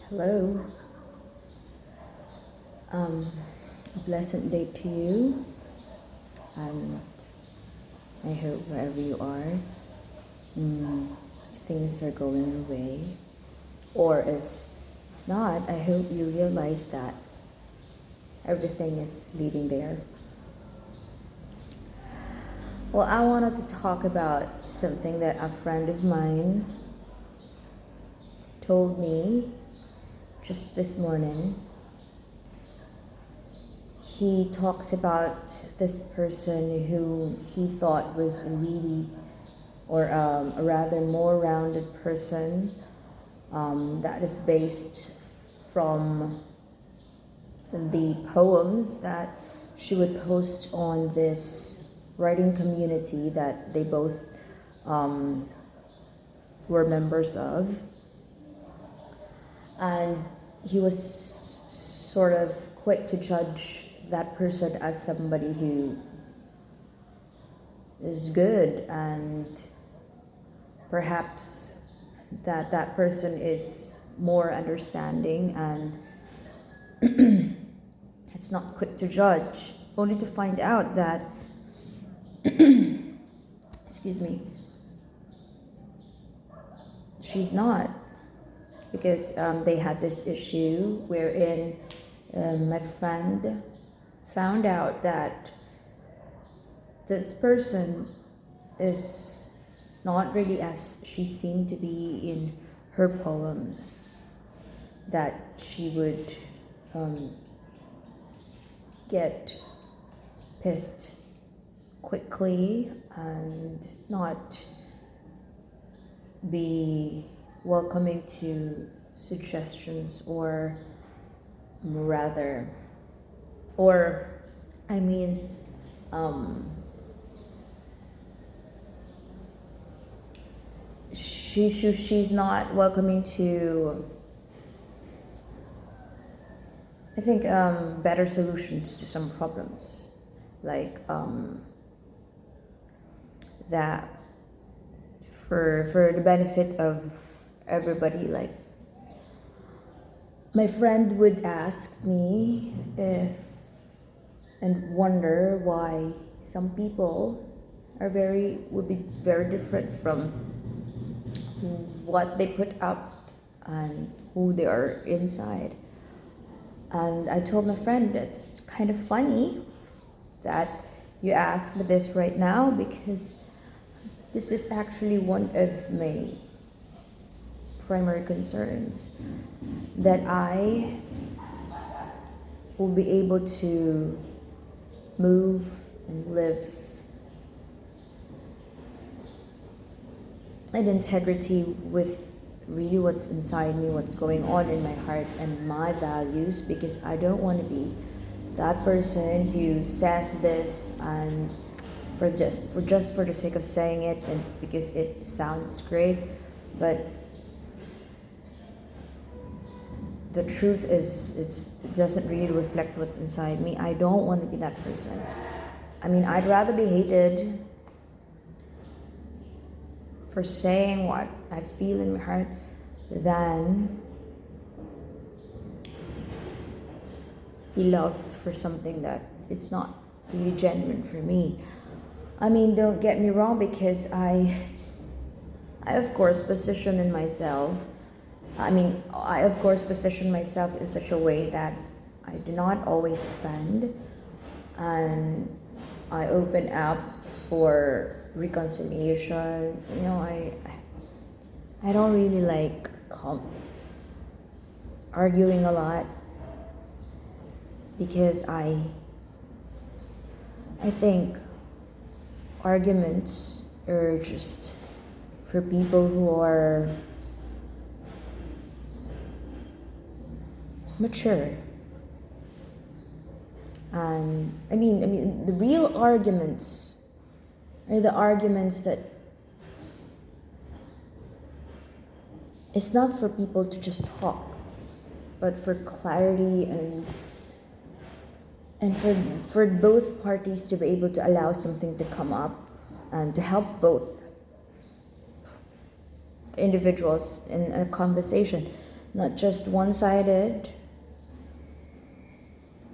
Hello. A pleasant day to you, and I hope wherever you are, things are going your way. Or if it's not, I hope you realize that everything is leading there. Well, I wanted to talk about something that a friend of mine told me just this morning. He talks about this person who he thought was really, or a rather more rounded person, that is based from the poems that she would post on this writing community that they both were members of. And he was sort of quick to judge that person as somebody who is good, and perhaps that person is more understanding, and it's not quick to judge, only to find out that excuse me, she's not, because they had this issue wherein my friend found out that this person is not really as she seemed to be in her poems, that she would get pissed quickly and not be welcoming to suggestions, or rather, or I mean, she's not welcoming to, I think, better solutions to some problems, like that for the benefit of everybody. Like, my friend would ask me if and wonder why some people would be very different from what they put out and who they are inside. And I told my friend, it's kind of funny that you ask me this right now, because this is actually one of my primary concerns, that I will be able to move and live in integrity with really what's inside me, what's going on in my heart and my values, because I don't want to be that person who says this and for the sake of saying it, and because it sounds great, but the truth is it doesn't really reflect what's inside me. I don't want to be that person. I mean, I'd rather be hated for saying what I feel in my heart than be loved for something that it's not really genuine for me. I mean, don't get me wrong, because I of course position myself in such a way that I do not always offend, and I open up for reconciliation. I don't really like arguing a lot, because I think arguments are just for people who are mature. And I mean the real arguments are the arguments that it's not for people to just talk, but for clarity, and for both parties to be able to allow something to come up and to help both individuals in a conversation. not just one-sided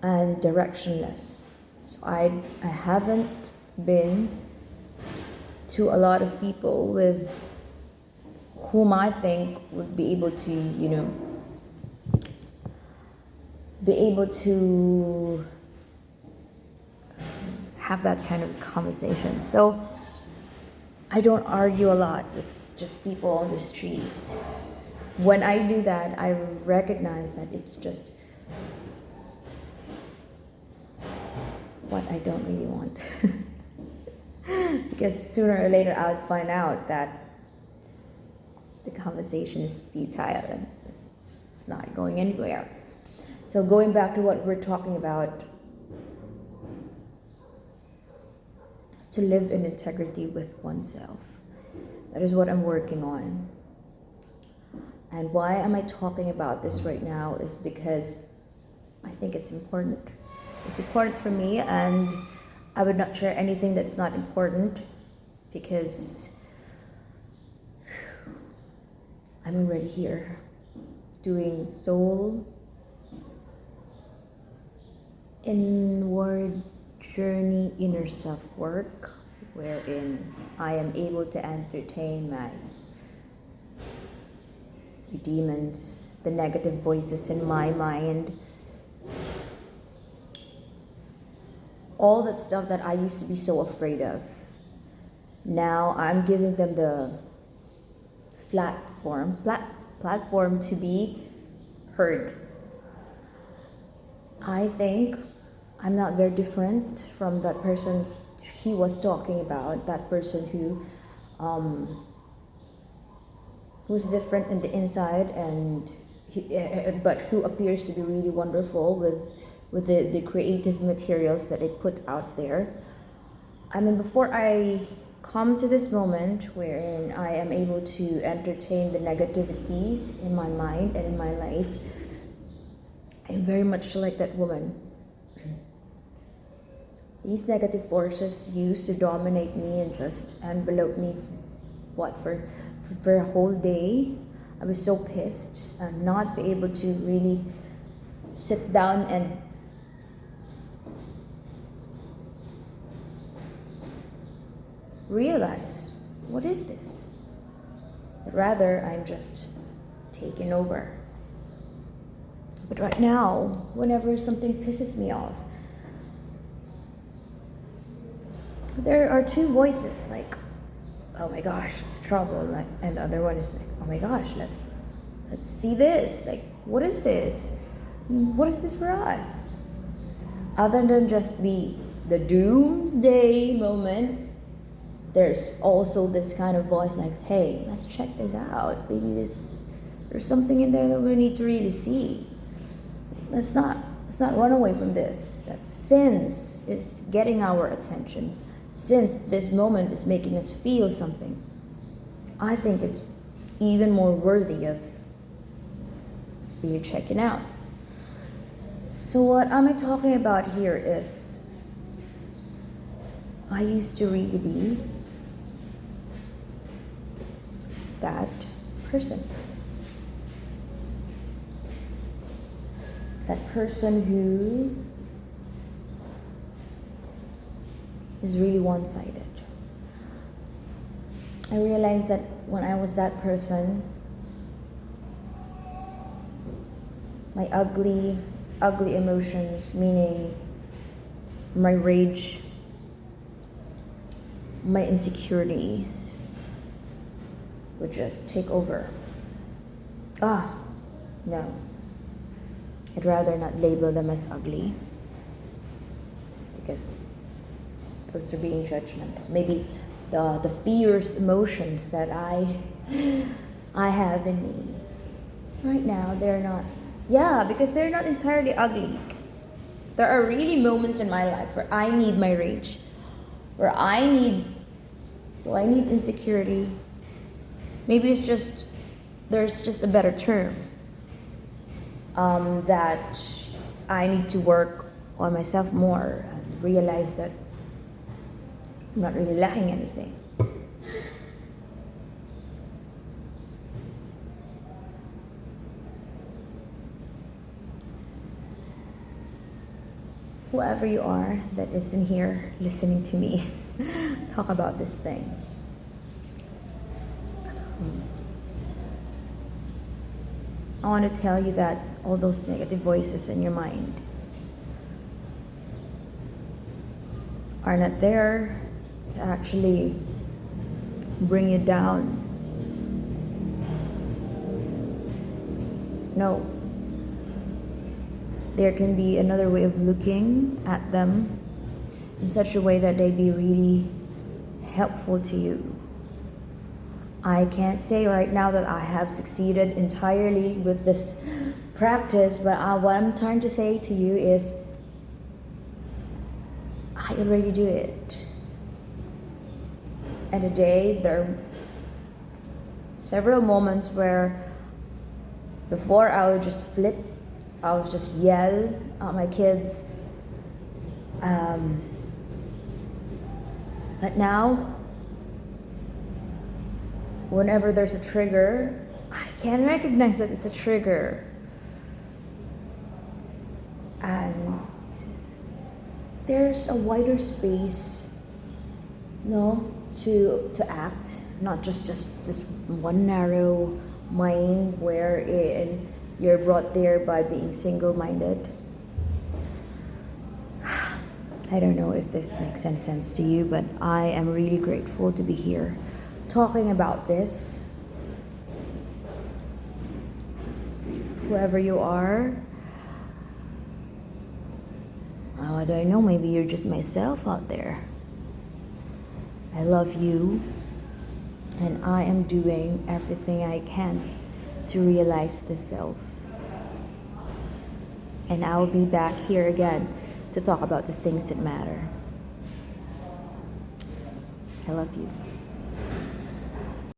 and directionless. So I haven't been to a lot of people with whom I think would be able to, be able to have that kind of conversation. So I don't argue a lot with just people on the street. When I do that, I recognize that it's just what I don't really want. Because sooner or later I would find out that the conversation is futile and it's not going anywhere. So going back to what we're talking about, to live in integrity with oneself. That is what I'm working on. And why am I talking about this right now is because I think it's important. It's important for me, and I would not share anything that's not important because I'm already here doing soul inward journey, inner self work, wherein I am able to entertain my demons, the negative voices in my mind, all that stuff that I used to be so afraid of. Now I'm giving them the platform to be heard. I think I'm not very different from that person he was talking about, that person who's different in the inside and but who appears to be really wonderful with the creative materials that they put out there. I mean, before I come to this moment wherein I am able to entertain the negativities in my mind and in my life, I'm very much like that woman. These negative forces used to dominate me and just envelope me for a whole day. I was so pissed and not be able to really sit down and realize, what is this? But rather, I'm just taken over. But right now, whenever something pisses me off, there are two voices, like, oh my gosh, it's trouble, like, and the other one is like, oh my gosh, let's see this, like, what is this? What is this for us? Other than just be the doomsday moment, there's also this kind of voice like, hey, let's check this out. Maybe there's something in there that we need to really see. Let's not run away from this. That since is getting our attention, since this moment is making us feel something, I think it's even more worthy of really checking out. So what I'm talking about here is, I used to really be that person. That person who is really one-sided. I realized that when I was that person, my ugly emotions, meaning my rage, my insecurities, would just take over. No. I'd rather not label them as ugly, because those are being judgmental. Maybe the fierce emotions that I have in me right now, they're not. Yeah, because they're not entirely ugly. There are really moments in my life where I need my rage, where I need insecurity. Maybe there's just a better term. That I need to work on myself more and realize that I'm not really lacking anything. whoever you are that is in here listening to me talk about this thing. I want to tell you that all those negative voices in your mind are not there to actually bring you down. No. There can be another way of looking at them in such a way that they be really helpful to you. I can't say right now that I have succeeded entirely with this practice, but what I'm trying to say to you is I already do it. And a day, there are several moments where before I would just flip, I would just yell at my kids. But now, whenever there's a trigger, I can recognize that it's a trigger. And there's a wider space, to act, not just this one narrow mind wherein you're brought there by being single-minded. I don't know if this makes any sense to you, but I am really grateful to be here talking about this. Whoever you are, I don't know, maybe you're just myself out there. I love you, and I am doing everything I can to realize the self. And I'll be back here again to talk about the things that matter. I love you.